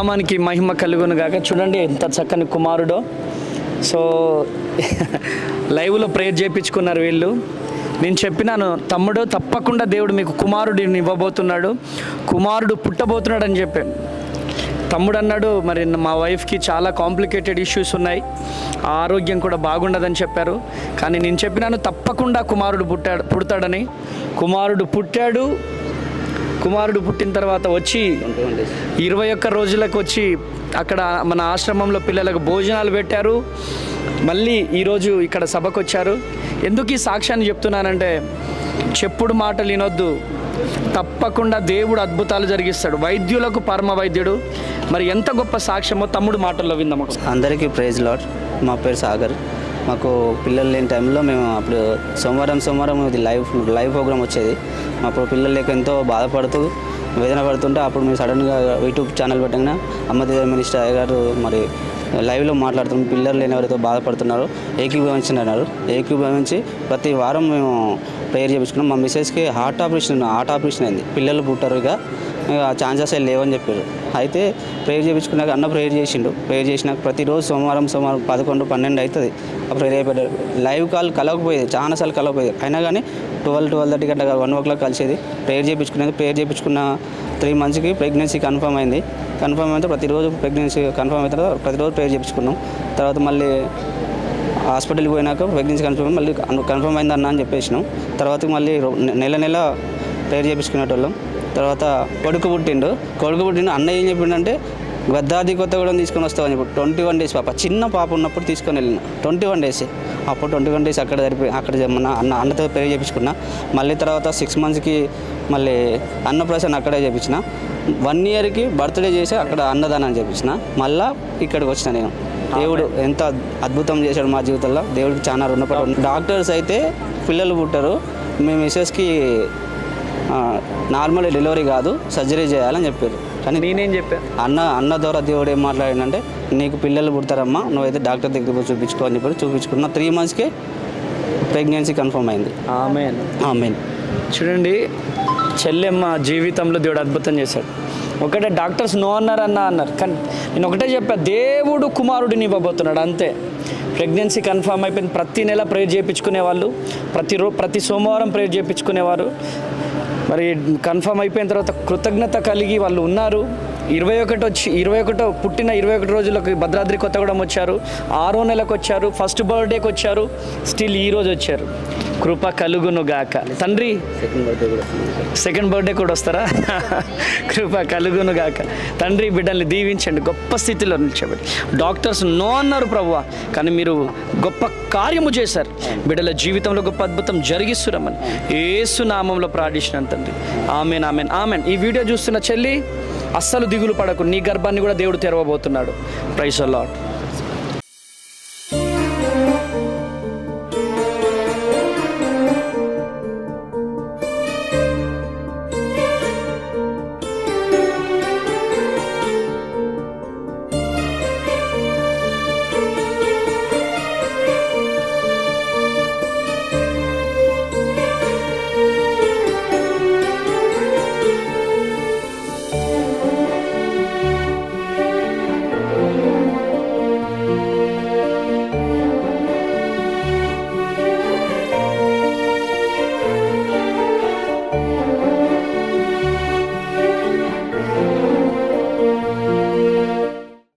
నామానికి మహిమ కలుగును గాక. చూడండి ఎంత చక్కని కుమారుడో. సో లైవ్లో ప్రేయర్ చేయించుకున్నారు వీళ్ళు. నేను చెప్పినాను, తమ్ముడు తప్పకుండా దేవుడు మీకు కుమారుడిని ఇవ్వబోతున్నాడు, కుమారుడు పుట్టబోతున్నాడు అని చెప్పాను. తమ్ముడు అన్నాడు, మరి మా వైఫ్కి చాలా కాంప్లికేటెడ్ ఇష్యూస్ ఉన్నాయి, ఆరోగ్యం కూడా బాగుండదని చెప్పారు. కానీ నేను చెప్పినాను తప్పకుండా కుమారుడు పుడతాడని. కుమారుడు పుట్టాడు. కుమారుడు పుట్టిన తర్వాత వచ్చి 21 రోజులకు వచ్చి అక్కడ మన ఆశ్రమంలో పిల్లలకు భోజనాలు పెట్టారు. మళ్ళీ ఈరోజు ఇక్కడ సభకు వచ్చారు. ఎందుకు ఈ సాక్ష్యాన్ని చెప్తున్నానంటే, చెప్పుడు మాటలు వినొద్దు, తప్పకుండా దేవుడు అద్భుతాలు జరిగిస్తాడు. వైద్యులకు పరమ వైద్యుడు. మరి ఎంత గొప్ప సాక్ష్యమో తమ్ముడు మాటల్లో విందాం. అందరికీ ప్రైజ్ లార్డ్. మా పేరు సాగర్. మాకు పిల్లలు లేని టైంలో మేము అప్పుడు సోమవారం ఇది లైవ్ ప్రోగ్రామ్ వచ్చేది. అప్పుడు పిల్లలు లేక ఎంతో బాధపడుతూ వేదన పడుతుంటే అప్పుడు మేము సడన్గా యూట్యూబ్ ఛానల్ పెట్టగానే అమ్మదేవ మినిస్టర్ అయ్య గారు మరి లైవ్లో మాట్లాడుతున్నాం, పిల్లలు లేని ఎవరైతే బాధపడుతున్నారో ఏకీభవించినారు. ఏకీభవించి ప్రతి వారం మేము ప్రేయర్ చేయించుకున్నాం. మా మిస్సెస్కి హార్ట్ ఆపరేషన్ అయింది. పిల్లలు పుట్టారు, ఇక ఛాన్సెస్ లేవని చెప్పారు. అయితే ప్రేయర్ చేయించుకున్నాక అన్న ప్రేయర్ చేసిండు. ప్రేయర్ చేసినాక ప్రతిరోజు సోమవారం 11, 12 అవుతుంది ఆ ప్రేయర్ అయిపోయాడు. లైవ్ కాల్ కలవకపోయేది, చాలాసార్లు కలవకపోయేది. అయినా కానీ 12-12:30 గంటగా 1 o'clock కలిసేది. ప్రేయర్ చేయించుకున్న 3 monthsకి ప్రెగ్నెన్సీ కన్ఫర్మ్ అయింది. కన్ఫర్మ్ అయితే ప్రతిరోజు ప్రెగ్నెన్సీ కన్ఫర్మ్ అయిన తర్వాత ప్రతిరోజు ప్రేయర్ చేయించుకున్నాం. తర్వాత మళ్ళీ హాస్పిటల్కి పోయినాక ప్రెగ్నెన్సీ కన్ఫర్మ్ అయింది అన్న అని చెప్పేసినాం. తర్వాత మళ్ళీ నెల ప్రేయర్ చేయించుకునేటోళ్ళం. తర్వాత కొడుకు పుట్టిండు. అన్న ఏం చెప్పిండంటే, గద్దాది కొత్తగూడెం తీసుకొని వస్తామని చెప్పి 21 days పాప, చిన్న పాప ఉన్నప్పుడు తీసుకొని వెళ్ళిన 21 days. అప్పుడు 21 days అక్కడ అన్నతో ప్రేయర్ చేయించుకున్నా. మళ్ళీ తర్వాత 6 monthsకి మళ్ళీ అన్నప్రాసన అక్కడే చేయించిన. 1 yearకి బర్త్డే చేసి అక్కడ అన్నదానం చేయించిన. మళ్ళీ ఇక్కడికి వచ్చిన నేను. దేవుడు ఎంత అద్భుతం చేశాడు మా జీవితంలో. దేవుడికి చాలా రుణపడి. డాక్టర్స్ అయితే పిల్లలు పుట్టారు, మీ మిస్సెస్కి నార్మల్ డెలివరీ కాదు, సర్జరీ చేయాలని చెప్పారు. కానీ నేనేం చెప్పాను, అన్న ద్వారా దేవుడు ఏం మాట్లాడిందంటే, నీకు పిల్లలు పుడతారమ్మా, నువ్వైతే డాక్టర్ దగ్గర చూపించుకో అని చెప్పి చూపించుకున్న 3 monthsకే ప్రెగ్నెన్సీ కన్ఫర్మ్ అయింది. ఆమెన్. చూడండి, చెల్లెమ్మ జీవితంలో దేవుడు అద్భుతం చేశాడు. ఒకటే డాక్టర్స్ నో అన్నారు, కానీ నేను ఒకటే చెప్పా, దేవుడు కుమారుడిని ఇవ్వబోతున్నాడు అంతే. ప్రెగ్నెన్సీ కన్ఫర్మ్ అయిపోయింది. ప్రతి నెల ప్రేయర్ చేయించుకునేవాళ్ళు, ప్రతి సోమవారం ప్రేయర్ చేయించుకునేవారు. మరి కన్ఫర్మ్ అయిపోయిన తర్వాత కృతజ్ఞత కలిగి వాళ్ళు ఉన్నారు. 21 పుట్టిన 21 రోజులకు భద్రాద్రి కొత్తగూడెం వచ్చారు. 6వ నెలకు వచ్చారు. ఫస్ట్ బర్త్డేకి వచ్చారు. స్టిల్ ఈరోజు వచ్చారు. కృప కలుగును గాక. తండ్రి సెకండ్ బర్త్డే కూడా వస్తారా? కృప కలుగును గాక. తండ్రి బిడ్డల్ని దీవించండి, గొప్ప స్థితిలో నిలిచబెట్టి. డాక్టర్స్ నో అన్నారు ప్రభువా, కానీ మీరు గొప్ప కార్యము చేశారు. బిడ్డల జీవితంలో గొప్ప అద్భుతం జరిగిస్తున్నామని యేసు నామంలో ప్రార్థిస్తున్నాను తండ్రి. ఆమెన్. ఈ వీడియో చూస్తున్న చెల్లి, అస్సలు దిగులు పడకు, నీ గర్భాన్ని కూడా దేవుడు తెరవబోతున్నాడు. Praise the lord.